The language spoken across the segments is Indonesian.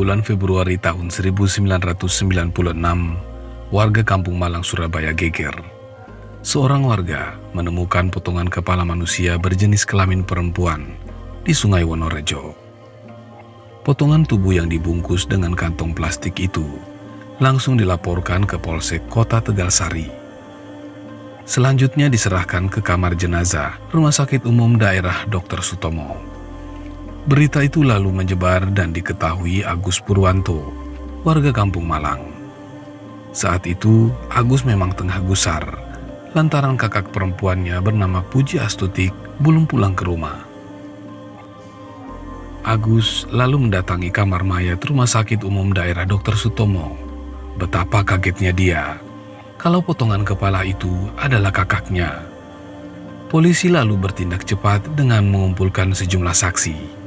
bulan Februari tahun 1996, warga Kampung Malang, Surabaya geger. Seorang warga menemukan potongan kepala manusia berjenis kelamin perempuan di Sungai Wonorejo. Potongan tubuh yang dibungkus dengan kantong plastik itu langsung dilaporkan ke Polsek Kota Tegalsari. Selanjutnya diserahkan ke kamar jenazah Rumah Sakit Umum Daerah Dr. Sutomo. Berita itu lalu menyebar dan diketahui Agus Purwanto, warga Kampung Malang. Saat itu, Agus memang tengah gusar, lantaran kakak perempuannya bernama Puji Astutik belum pulang ke rumah. Agus lalu mendatangi kamar mayat Rumah Sakit Umum Daerah Dr. Sutomo. Betapa kagetnya dia kalau potongan kepala itu adalah kakaknya. Polisi lalu bertindak cepat dengan mengumpulkan sejumlah saksi.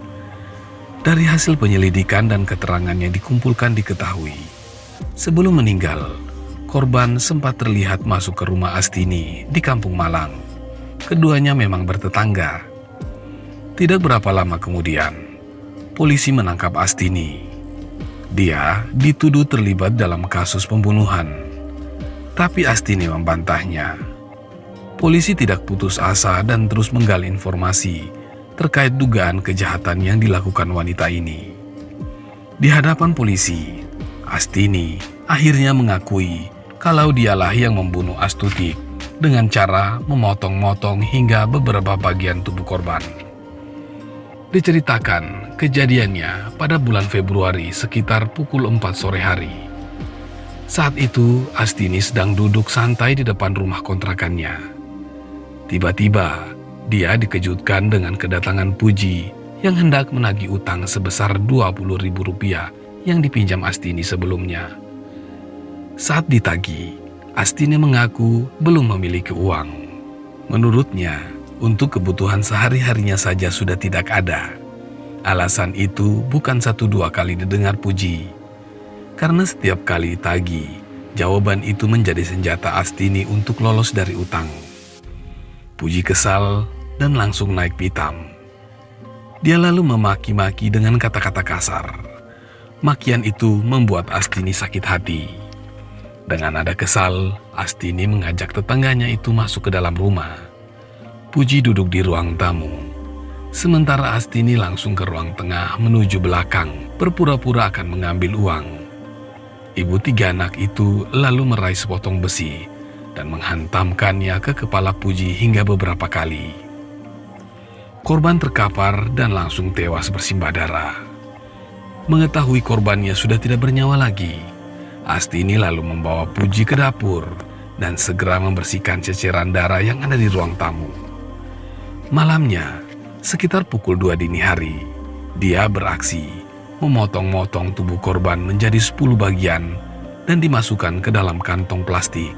Dari hasil penyelidikan dan keterangan yang dikumpulkan diketahui, sebelum meninggal, korban sempat terlihat masuk ke rumah Astini di Kampung Malang. Keduanya memang bertetangga. Tidak berapa lama kemudian, polisi menangkap Astini. Dia dituduh terlibat dalam kasus pembunuhan, tapi Astini membantahnya. Polisi tidak putus asa dan terus menggali informasi terkait dugaan kejahatan yang dilakukan wanita ini. Di hadapan polisi, Astini akhirnya mengakui kalau dialah yang membunuh Astutik dengan cara memotong-motong hingga beberapa bagian tubuh korban. Diceritakan kejadiannya pada bulan Februari sekitar pukul 4 sore hari. Saat itu, Astini sedang duduk santai di depan rumah kontrakannya. Tiba-tiba, dia dikejutkan dengan kedatangan Puji yang hendak menagih utang sebesar Rp20.000 yang dipinjam Astini sebelumnya. Saat ditagih, Astini mengaku belum memiliki uang. Menurutnya, untuk kebutuhan sehari-harinya saja sudah tidak ada. Alasan itu bukan 1-2 kali didengar Puji. Karena setiap kali ditagih, jawaban itu menjadi senjata Astini untuk lolos dari utang. Puji kesal dan langsung naik pitam. Dia lalu memaki-maki dengan kata-kata kasar. Makian itu membuat Astini sakit hati. Dengan nada kesal, Astini mengajak tetangganya itu masuk ke dalam rumah. Puji duduk di ruang tamu, sementara Astini langsung ke ruang tengah menuju belakang, berpura-pura akan mengambil uang. Ibu 3 anak itu lalu meraih sepotong besi dan menghantamkannya ke kepala Puji hingga beberapa kali. Korban terkapar dan langsung tewas bersimbah darah. Mengetahui korbannya sudah tidak bernyawa lagi, Astini lalu membawa Puji ke dapur dan segera membersihkan ceceran darah yang ada di ruang tamu. Malamnya, sekitar pukul 2 dini hari, dia beraksi memotong-motong tubuh korban menjadi 10 bagian dan dimasukkan ke dalam kantong plastik.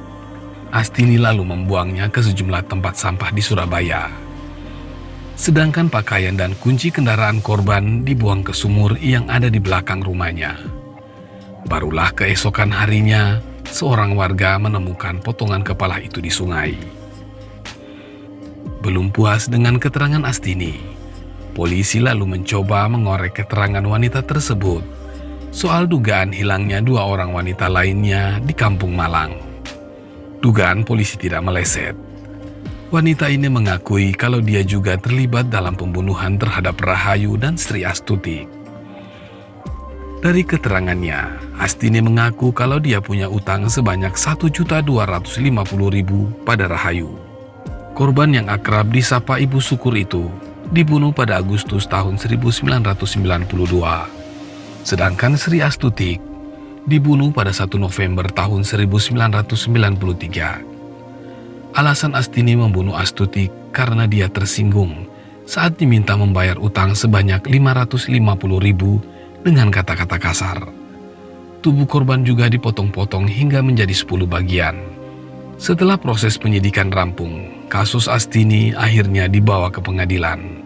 Astini lalu membuangnya ke sejumlah tempat sampah di Surabaya. Sedangkan pakaian dan kunci kendaraan korban dibuang ke sumur yang ada di belakang rumahnya. Barulah keesokan harinya, seorang warga menemukan potongan kepala itu di sungai. Belum puas dengan keterangan Astini, polisi lalu mencoba mengorek keterangan wanita tersebut soal dugaan hilangnya 2 orang wanita lainnya di Kampung Malang. Dugaan polisi tidak meleset. Wanita ini mengakui kalau dia juga terlibat dalam pembunuhan terhadap Rahayu dan Sri Astutik. Dari keterangannya, Astini mengaku kalau dia punya utang sebanyak Rp1.250.000 pada Rahayu. Korban yang akrab disapa Ibu Syukur itu dibunuh pada Agustus tahun 1992. Sedangkan Sri Astutik dibunuh pada 1 November tahun 1993. Alasan Astini membunuh Astutik karena dia tersinggung saat diminta membayar utang sebanyak Rp550.000 dengan kata-kata kasar. Tubuh korban juga dipotong-potong hingga menjadi 10 bagian. Setelah proses penyidikan rampung, kasus Astini akhirnya dibawa ke pengadilan.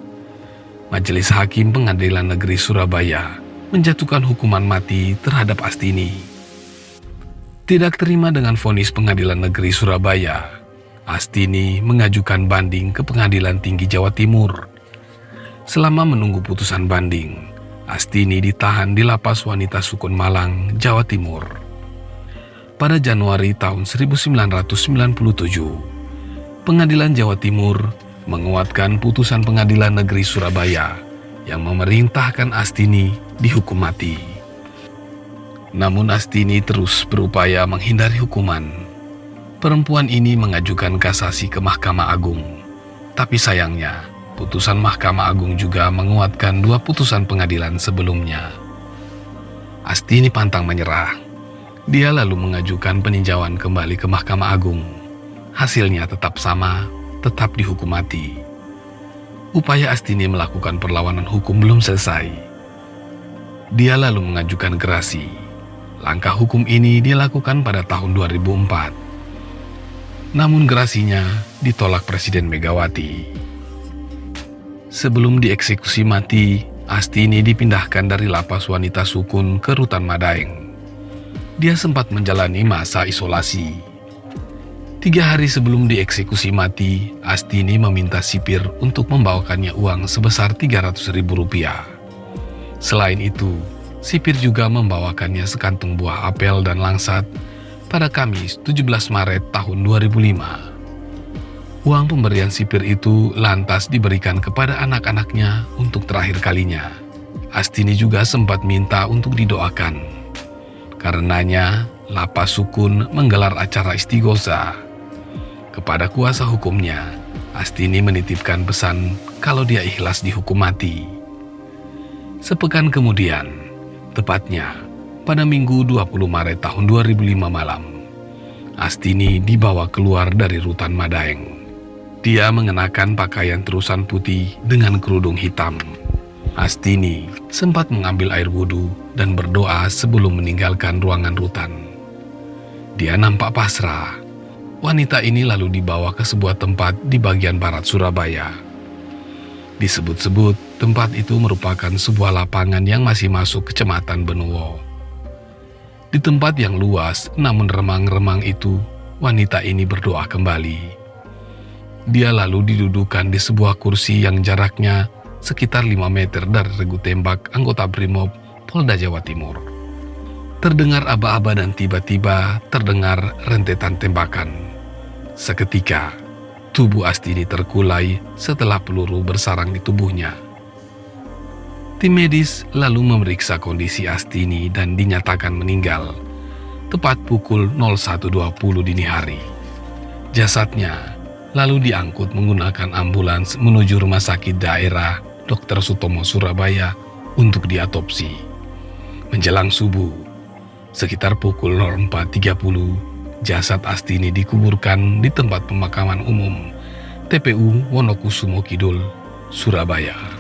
Majelis Hakim Pengadilan Negeri Surabaya menjatuhkan hukuman mati terhadap Astini. Tidak terima dengan vonis Pengadilan Negeri Surabaya, Astini mengajukan banding ke Pengadilan Tinggi Jawa Timur. Selama menunggu putusan banding, Astini ditahan di Lapas Wanita Sukun Malang, Jawa Timur. Pada Januari tahun 1997, Pengadilan Jawa Timur menguatkan putusan Pengadilan Negeri Surabaya yang memerintahkan Astini dihukum mati. Namun Astini terus berupaya menghindari hukuman. Perempuan ini mengajukan kasasi ke Mahkamah Agung, tapi sayangnya putusan Mahkamah Agung juga menguatkan 2 putusan pengadilan sebelumnya. Astini pantang menyerah. Dia lalu mengajukan peninjauan kembali ke Mahkamah Agung. Hasilnya tetap sama, tetap dihukum mati. Upaya Astini melakukan perlawanan hukum belum selesai. Dia lalu mengajukan gerasi. Langkah hukum ini dilakukan pada tahun 2004. Namun gerasinya ditolak Presiden Megawati. Sebelum dieksekusi mati, Astini dipindahkan dari Lapas Wanita Sukun ke Rutan Madaeng. Dia sempat menjalani masa isolasi. 3 hari sebelum dieksekusi mati, Astini meminta sipir untuk membawakannya uang sebesar Rp300.000. Selain itu, sipir juga membawakannya sekantung buah apel dan langsat pada Kamis 17 Maret tahun 2005. Uang pemberian sipir itu lantas diberikan kepada anak-anaknya untuk terakhir kalinya. Astini juga sempat minta untuk didoakan. Karenanya, Lapas Sukun menggelar acara istighosa. Kepada kuasa hukumnya, Astini menitipkan pesan kalau dia ikhlas dihukum mati. Sepekan kemudian, tepatnya pada Minggu 20 Maret tahun 2005 malam, Astini dibawa keluar dari Rutan Madaeng. Dia mengenakan pakaian terusan putih dengan kerudung hitam. Astini sempat mengambil air wudhu dan berdoa sebelum meninggalkan ruangan rutan. Dia nampak pasrah. Wanita ini lalu dibawa ke sebuah tempat di bagian barat Surabaya. Disebut-sebut tempat itu merupakan sebuah lapangan yang masih masuk Kecamatan Benowo. Di tempat yang luas namun remang-remang itu, wanita ini berdoa kembali. Dia lalu didudukan di sebuah kursi yang jaraknya sekitar 5 meter dari regu tembak anggota Brimob Polda Jawa Timur. Terdengar aba-aba dan tiba-tiba terdengar rentetan tembakan. Seketika, tubuh Astini terkulai setelah peluru bersarang di tubuhnya. Tim medis lalu memeriksa kondisi Astini dan dinyatakan meninggal tepat pukul 01.20 dini hari. Jasadnya lalu diangkut menggunakan ambulans menuju Rumah Sakit Daerah Dr. Sutomo Surabaya untuk diatopsi. Menjelang subuh, sekitar pukul 04.30, jasad Astini dikuburkan di tempat pemakaman umum TPU Wonokusumo Kidul, Surabaya.